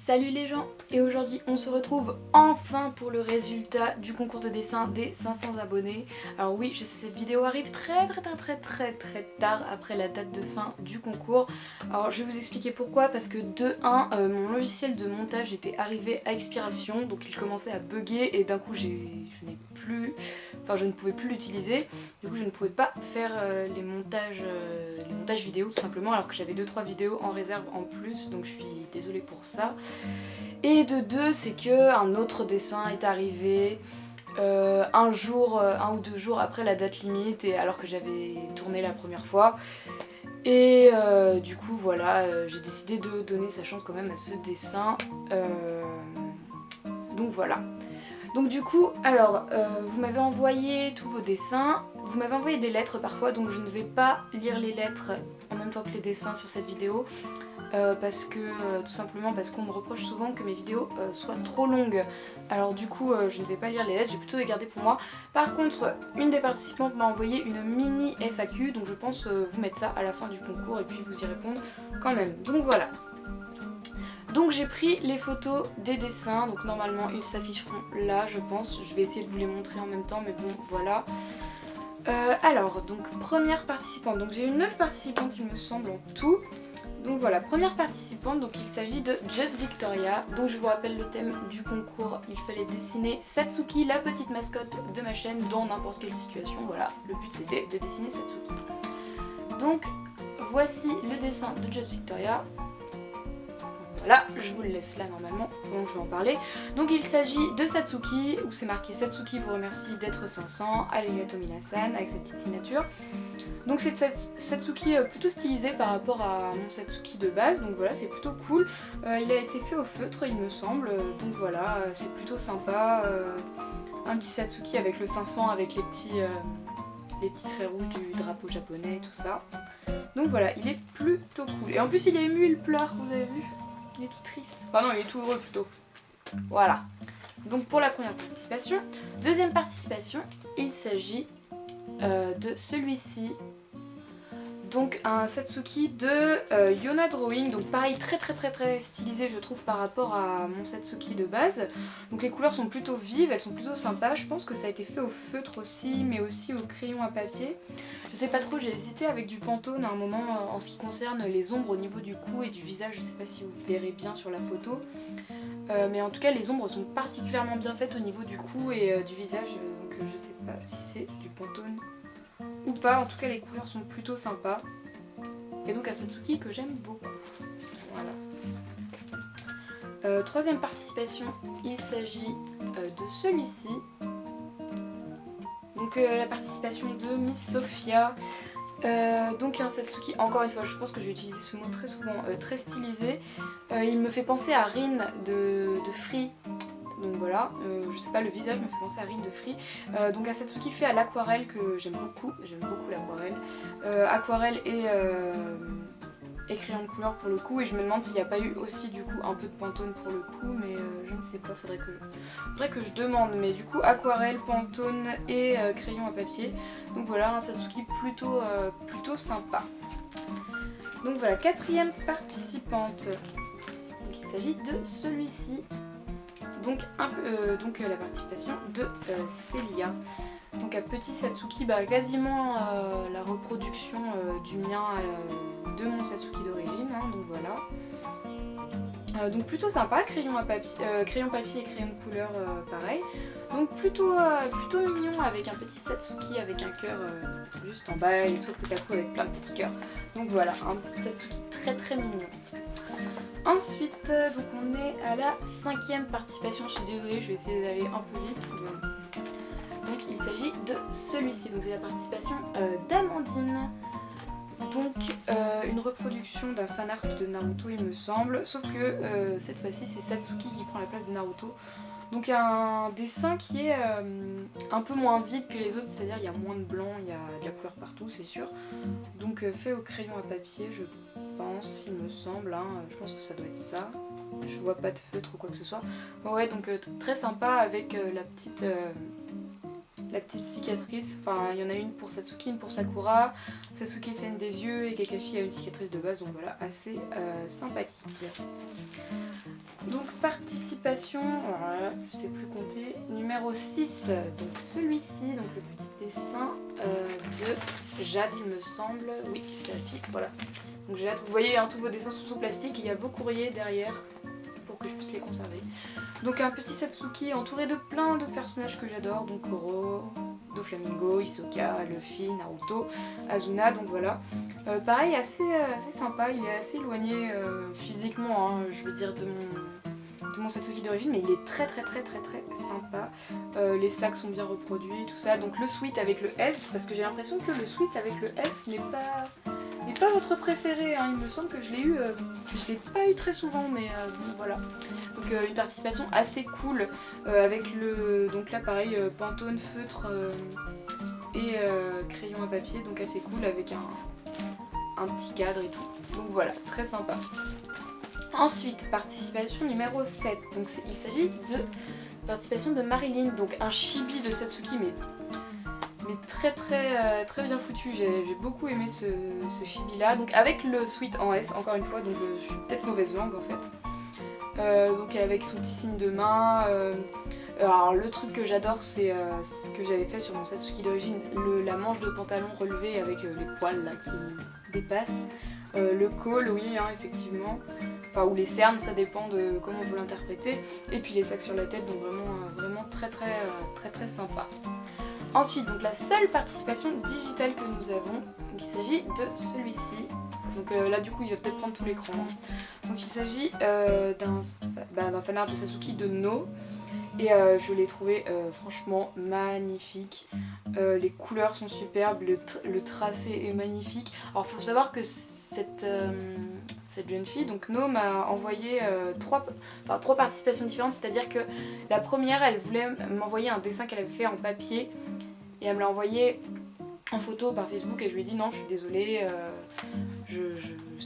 Salut les gens, et aujourd'hui on se retrouve enfin pour le résultat du concours de dessin des 500 abonnés. Alors oui, je sais, cette vidéo arrive très tard après la date de fin du concours. Alors je vais vous expliquer pourquoi, parce que de 1, mon logiciel de montage était arrivé à expiration, donc il commençait à bugger et d'un coup je ne pouvais plus l'utiliser. Du coup je ne pouvais pas faire les montages vidéo tout simplement, alors que j'avais 2-3 vidéos en réserve en plus, donc je suis désolée pour ça. Et de 2, c'est que un autre dessin est arrivé un ou 2 jours après la date limite, et alors que j'avais tourné la première fois. Et du coup voilà, j'ai décidé de donner sa chance quand même à ce dessin. Donc voilà. Donc du coup, alors, vous m'avez envoyé tous vos dessins, vous m'avez envoyé des lettres parfois, donc je ne vais pas lire les lettres en même temps que les dessins sur cette vidéo, tout simplement parce qu'on me reproche souvent que mes vidéos soient trop longues. Alors du coup, je ne vais pas lire les lettres, je vais plutôt les garder pour moi. Par contre, une des participantes m'a envoyé une mini FAQ, donc je pense vous mettre ça à la fin du concours et puis vous y répondre quand même. Donc voilà. Donc j'ai pris les photos des dessins, donc normalement ils s'afficheront là je pense, je vais essayer de vous les montrer en même temps mais bon voilà. Alors donc première participante, donc j'ai eu 9 participantes il me semble en tout. Donc voilà, première participante, donc il s'agit de Just Victoria. Donc je vous rappelle le thème du concours, il fallait dessiner Satsuki, la petite mascotte de ma chaîne dans n'importe quelle situation, voilà, le but c'était de dessiner Satsuki. Donc voici le dessin de Just Victoria. Voilà, je vous le laisse là normalement pendant que je vais en parler. Donc il s'agit de Satsuki, où c'est marqué Satsuki vous remercie d'être 500, arigato minasan, avec sa petite signature. Donc c'est Satsuki plutôt stylisé par rapport à mon Satsuki de base, donc voilà, c'est plutôt cool. Il a été fait au feutre il me semble, donc voilà, c'est plutôt sympa. Un petit Satsuki avec le 500, avec les petits traits rouges du drapeau japonais et tout ça. Donc voilà, il est plutôt cool. Et en plus il est ému, il pleure, vous avez vu? Il est tout triste. Enfin non, il est tout heureux plutôt. Voilà. Donc pour la première participation. Deuxième participation, il s'agit de celui-ci. Donc un Satsuki de Yona Drawing. Donc pareil, très stylisé je trouve par rapport à mon Satsuki de base. Donc les couleurs sont plutôt vives, elles sont plutôt sympas. Je pense que ça a été fait au feutre aussi, mais aussi au crayon à papier. Je sais pas trop, j'ai hésité avec du Pantone à un moment en ce qui concerne les ombres au niveau du cou et du visage. Je sais pas si vous verrez bien sur la photo. Mais en tout cas les ombres sont particulièrement bien faites au niveau du cou et du visage. Donc je sais pas si c'est du Pantone ou pas. En tout cas les couleurs sont plutôt sympas. Et donc un Satsuki que j'aime beaucoup. Voilà. Troisième participation, il s'agit de celui-ci. Donc la participation de Miss Sophia. Donc un Satsuki, encore une fois je pense que je vais utiliser ce mot très souvent, très stylisé. Il me fait penser à Rin de Free. Donc voilà, je sais pas, le visage me fait penser à Rin de Free. Donc un Satsuki fait à l'aquarelle que j'aime beaucoup l'aquarelle. Aquarelle et crayon de couleur pour le coup, et je me demande s'il n'y a pas eu aussi du coup un peu de Pantone pour le coup, mais je ne sais pas, faudrait que je demande, mais du coup aquarelle, Pantone et crayon à papier. Donc voilà, un Satsuki plutôt sympa. Donc voilà, quatrième participante. Donc il s'agit de celui-ci. Donc la participation de Célia. Donc un petit Satsuki, quasiment la reproduction du mien, de mon Satsuki d'origine, hein, donc voilà. Donc plutôt sympa, crayon papier et crayon de couleur pareil. Donc plutôt mignon, avec un petit Satsuki avec un cœur juste en bas et sur le coup avec plein de petits cœurs. Donc voilà, un Satsuki très mignon. Ensuite, donc on est à la cinquième participation, je suis désolée, je vais essayer d'aller un peu vite. Donc il s'agit de celui-ci, donc c'est la participation d'Amandine. Donc une reproduction d'un fanart de Naruto il me semble, sauf que cette fois-ci c'est Satsuki qui prend la place de Naruto. Donc un dessin qui est un peu moins vide que les autres, c'est-à-dire il y a moins de blanc, il y a de la couleur partout c'est sûr. Donc fait au crayon à papier je pense, il me semble, hein, je pense que ça doit être ça. Je vois pas de feutre ou quoi que ce soit. Ouais donc très sympa avec la petite cicatrice. Enfin, il y en a une pour Satsuki, une pour Sakura. Sasuke saigne des yeux et Kakashi a une cicatrice de base, donc voilà, assez sympathique. Donc participation, alors là, je sais plus compter, numéro 6, donc celui-ci, donc le petit dessin de Jade il me semble, oui je vérifie, voilà. Donc Jade, vous voyez hein, tous vos dessins sont sous plastique, il y a vos courriers derrière pour que je puisse les conserver. Donc un petit Satsuki entouré de plein de personnages que j'adore, donc Koro, Doflamingo, Hisoka, Luffy, Naruto, Azuna, donc voilà. Pareil, assez sympa, il est assez éloigné physiquement, hein, je veux dire, de mon Satsuki d'origine, mais il est très sympa. Les sacs sont bien reproduits, tout ça. Donc le sweat avec le S, parce que j'ai l'impression que le sweat avec le S n'est pas votre préféré, hein. Il me semble que je l'ai pas eu très souvent, mais bon, voilà. Donc une participation assez cool avec donc là pareil, Pantone, feutre et crayon à papier, donc assez cool avec un petit cadre et tout. Donc voilà, très sympa. Ensuite, participation numéro 7. Donc il s'agit de participation de Marilyn, donc un chibi de Satsuki, mais très bien foutu. J'ai beaucoup aimé ce chibi là. Donc avec le sweat en S, encore une fois, donc je suis peut-être mauvaise langue en fait. Donc avec son petit signe de main. Alors le truc que j'adore, c'est ce que j'avais fait sur mon Satsuki d'origine, la manche de pantalon relevée avec les poils là qui dépassent. Le col, oui, hein, effectivement. Enfin, ou les cernes, ça dépend de comment vous l'interprétez. Et puis les sacs sur la tête, donc vraiment très sympa. Ensuite, donc la seule participation digitale que nous avons, donc il s'agit de celui-ci. Donc là du coup il va peut-être prendre tout l'écran. Donc il s'agit d'un fanart de Sasuke de No. Et je l'ai trouvé franchement magnifique. Les couleurs sont superbes, le tracé est magnifique. Alors il faut savoir que cette jeune fille, donc No, m'a envoyé trois participations différentes. C'est-à-dire que la première, elle voulait m'envoyer un dessin qu'elle avait fait en papier. Et elle me l'a envoyé en photo par Facebook et je lui ai dit non, je suis désolée,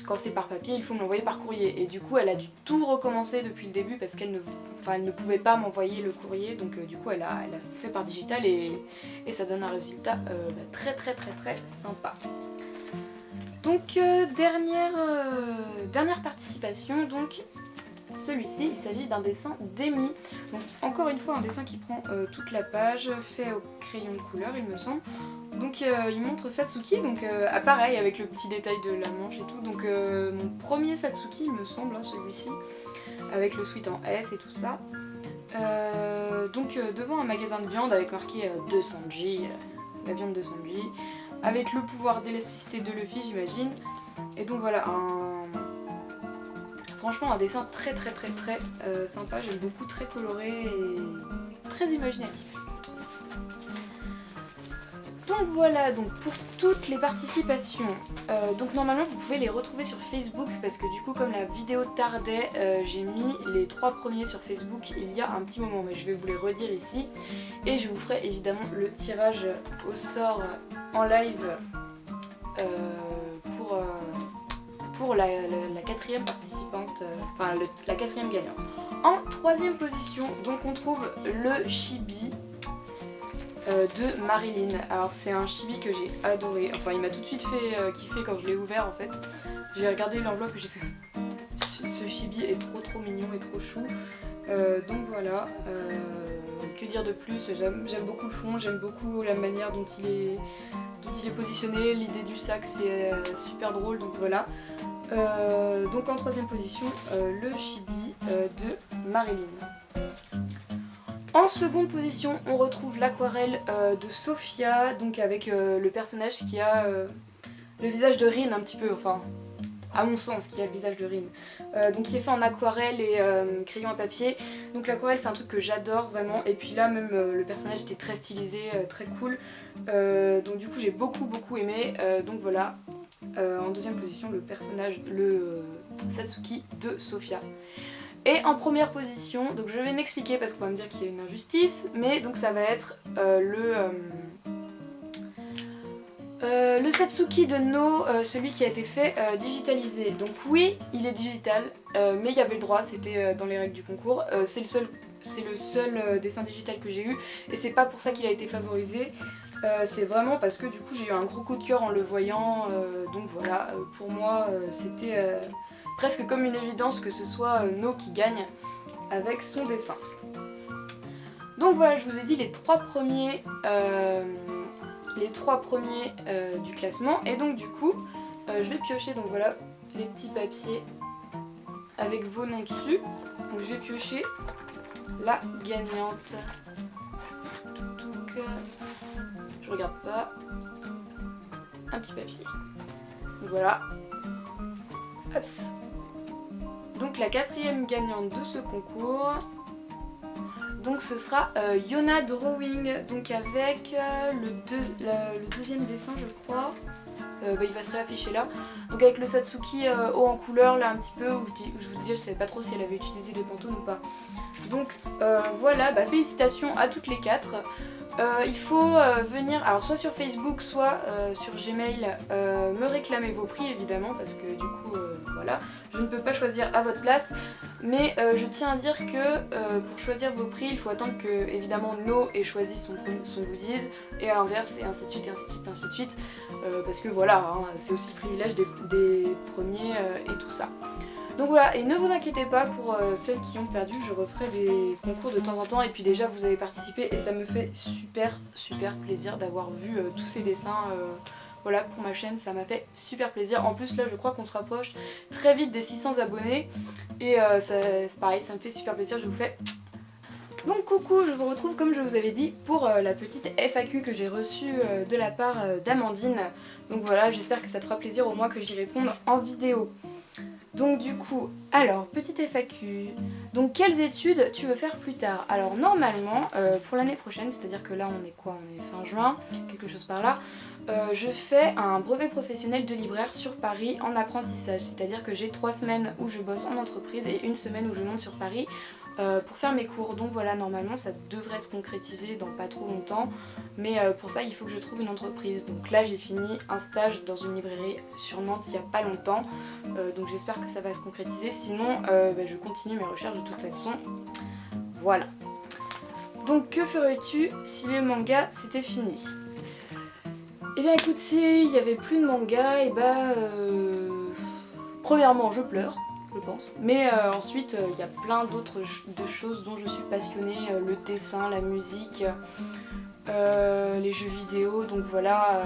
quand c'est par papier, il faut me l'envoyer par courrier. Et du coup, elle a dû tout recommencer depuis le début parce qu'elle ne pouvait pas m'envoyer le courrier. Donc du coup, elle a fait par digital et ça donne un résultat très sympa. Donc dernière participation, donc celui-ci, il s'agit d'un dessin d'Emi. Donc encore une fois un dessin qui prend toute la page, fait au crayon de couleur il me semble. Donc il montre Satsuki, donc pareil avec le petit détail de la manche et tout. Donc mon premier Satsuki il me semble, hein, celui-ci, avec le sweat en S et tout ça. Donc devant un magasin de viande avec marqué 200J, la viande de Sanji, avec le pouvoir d'élasticité de Luffy j'imagine. Et donc voilà, franchement un dessin très sympa, j'aime beaucoup, très coloré et très imaginatif. Donc voilà, donc pour toutes les participations, donc normalement vous pouvez les retrouver sur Facebook parce que du coup comme la vidéo tardait, j'ai mis les 3 premiers sur Facebook il y a un petit moment, mais je vais vous les redire ici et je vous ferai évidemment le tirage au sort en live pour la 4e participante, enfin la 4e gagnante. En 3e position, donc on trouve le chibi de Marilyn. Alors c'est un chibi que j'ai adoré, enfin il m'a tout de suite fait kiffer quand je l'ai ouvert en fait. J'ai regardé l'enveloppe et j'ai fait ce chibi est trop mignon et trop chou. Donc voilà, que dire de plus, j'aime beaucoup le fond, j'aime beaucoup la manière dont il est positionné, l'idée du sac c'est super drôle, donc voilà. Donc en 3e position, le chibi de Marilyn. En seconde position, on retrouve l'aquarelle de Sophia, donc avec le personnage qui a le visage de Rin un petit peu, enfin, à mon sens, qui a le visage de Rin. Donc qui est fait en aquarelle et crayon à papier. Donc l'aquarelle c'est un truc que j'adore vraiment, et puis là même le personnage était très stylisé, très cool. Donc du coup j'ai beaucoup aimé, donc voilà. En 2e position, le personnage, le Satsuki de Sophia. Et en 1re position, donc je vais m'expliquer parce qu'on va me dire qu'il y a une injustice, mais donc ça va être le Satsuki de No, celui qui a été fait digitalisé. Donc oui, il est digital, mais il y avait le droit, c'était dans les règles du concours. C'est le seul c'est le seul dessin digital que j'ai eu et c'est pas pour ça qu'il a été favorisé. C'est vraiment parce que du coup j'ai eu un gros coup de cœur en le voyant, donc voilà, pour moi c'était presque comme une évidence que ce soit No qui gagne avec son dessin. Donc voilà, je vous ai dit les trois premiers du classement et donc du coup je vais piocher, donc voilà les petits papiers avec vos noms dessus. Donc je vais piocher la gagnante. Je regarde pas. Un petit papier. Voilà. Hops. Donc la quatrième gagnante de ce concours. Donc ce sera Yona Drawing. Donc avec le deuxième dessin je crois. Il va se réafficher là. Donc avec le Satsuki haut en couleur là un petit peu où je vous disais je savais pas trop si elle avait utilisé des Pantone ou pas. Donc voilà, félicitations à toutes les quatre. Il faut venir, alors soit sur Facebook, soit sur Gmail, me réclamer vos prix évidemment parce que du coup voilà, je ne peux pas choisir à votre place. Mais je tiens à dire que pour choisir vos prix, il faut attendre que évidemment No ait choisi son goodies et à l'inverse et ainsi de suite et ainsi de suite et ainsi de suite parce que voilà, hein, c'est aussi le privilège des premiers et tout ça. Donc voilà, et ne vous inquiétez pas pour celles qui ont perdu, je referai des concours de temps en temps et puis déjà vous avez participé et ça me fait super plaisir d'avoir vu tous ces dessins voilà pour ma chaîne, ça m'a fait super plaisir. En plus là je crois qu'on se rapproche très vite des 600 abonnés et c'est pareil, ça me fait super plaisir, je vous fais... Donc coucou, je vous retrouve comme je vous avais dit pour la petite FAQ que j'ai reçue de la part d'Amandine. Donc voilà, j'espère que ça te fera plaisir au moins que j'y réponde en vidéo. Donc du coup, alors, petite FAQ, donc quelles études tu veux faire plus tard? Alors normalement, pour l'année prochaine, c'est-à-dire que là on est quoi? On est fin juin, quelque chose par là, je fais un brevet professionnel de libraire sur Paris en apprentissage, c'est-à-dire que j'ai 3 semaines où je bosse en entreprise et 1 semaine où je monte sur Paris pour faire mes cours. Donc voilà, normalement ça devrait se concrétiser dans pas trop longtemps, mais pour ça il faut que je trouve une entreprise. Donc là j'ai fini un stage dans une librairie sur Nantes il n'y a pas longtemps, donc j'espère que ça va se concrétiser, sinon je continue mes recherches de toute façon. Voilà. Donc que ferais-tu si les mangas c'était fini? Eh bien écoute, s'il n'y avait plus de manga, et premièrement je pleure, je pense. Mais ensuite il y a plein d'autres choses dont je suis passionnée, le dessin, la musique, les jeux vidéo, donc voilà.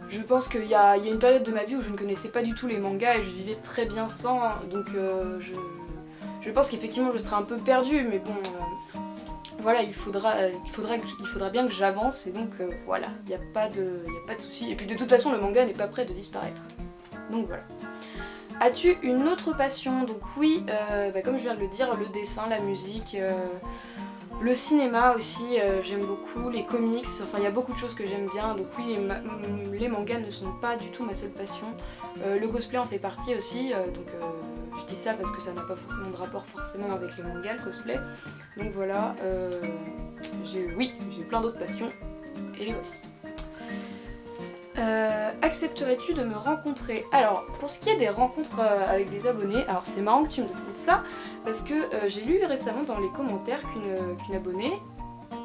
Je pense qu'il y a une période de ma vie où je ne connaissais pas du tout les mangas et je vivais très bien sans, donc je pense qu'effectivement je serais un peu perdue, mais bon... Voilà, il faudra bien que j'avance et donc voilà, il n'y a pas de souci. Et puis de toute façon, le manga n'est pas prêt de disparaître. Donc voilà. As-tu une autre passion? Donc oui, comme je viens de le dire, le dessin, la musique, le cinéma aussi, j'aime beaucoup, les comics, enfin il y a beaucoup de choses que j'aime bien. Donc oui, les mangas ne sont pas du tout ma seule passion. Le cosplay en fait partie aussi, donc je dis ça parce que ça n'a pas forcément de rapport avec les mangas, le cosplay. Donc voilà, j'ai plein d'autres passions, et les voici. Accepterais-tu de me rencontrer? Alors, pour ce qui est des rencontres avec des abonnés, alors c'est marrant que tu me demandes ça, parce que j'ai lu récemment dans les commentaires qu'une abonnée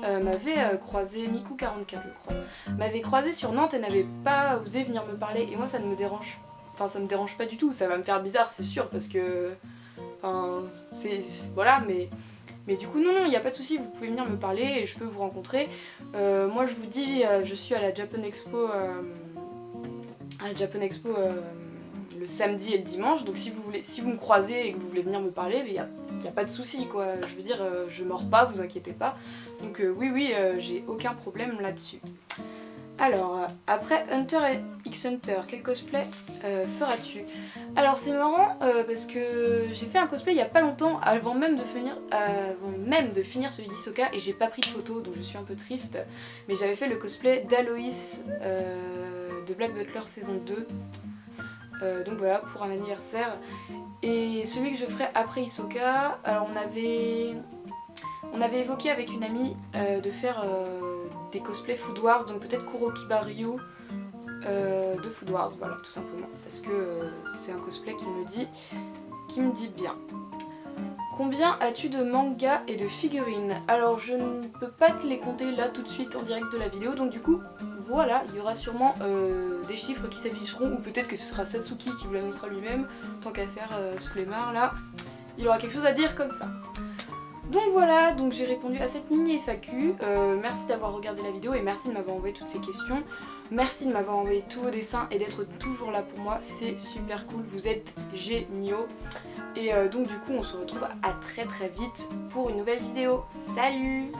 m'avait croisé, Miku44 je crois, m'avait croisé sur Nantes et n'avait pas osé venir me parler, et moi ça ne me dérange, enfin ça me dérange pas du tout, ça va me faire bizarre c'est sûr, parce que, enfin, voilà, mais du coup non, il n'y a pas de souci, vous pouvez venir me parler et je peux vous rencontrer. Moi je vous dis, je suis à la Japan Expo, le samedi et le dimanche, donc si vous me croisez et que vous voulez venir me parler, il n'y a pas de souci quoi, je veux dire, je mords pas, vous inquiétez pas. Donc oui, j'ai aucun problème là-dessus. Alors, après Hunter x Hunter, quel cosplay feras-tu? Alors c'est marrant parce que j'ai fait un cosplay il y a pas longtemps, avant même de finir celui d'Hisoka, et j'ai pas pris de photo donc je suis un peu triste, mais j'avais fait le cosplay d'Aloïs de Black Butler saison 2, donc voilà, pour un anniversaire. Et celui que je ferai après Hisoka, alors on avait évoqué avec une amie de faire des cosplays Food Wars, donc peut-être Kurokiba Ryu de Food Wars, voilà, tout simplement, parce que c'est un cosplay qui me dit bien. Combien as-tu de mangas et de figurines? Alors je ne peux pas te les compter là tout de suite en direct de la vidéo, donc du coup voilà, il y aura sûrement des chiffres qui s'afficheront, ou peut-être que ce sera Satsuki qui vous l'annoncera lui-même, tant qu'à faire sous les mains là, il aura quelque chose à dire comme ça. Donc voilà, donc j'ai répondu à cette mini FAQ, merci d'avoir regardé la vidéo et merci de m'avoir envoyé toutes ces questions, merci de m'avoir envoyé tous vos dessins et d'être toujours là pour moi, c'est super cool, vous êtes géniaux. Et donc du coup on se retrouve à très vite pour une nouvelle vidéo. Salut!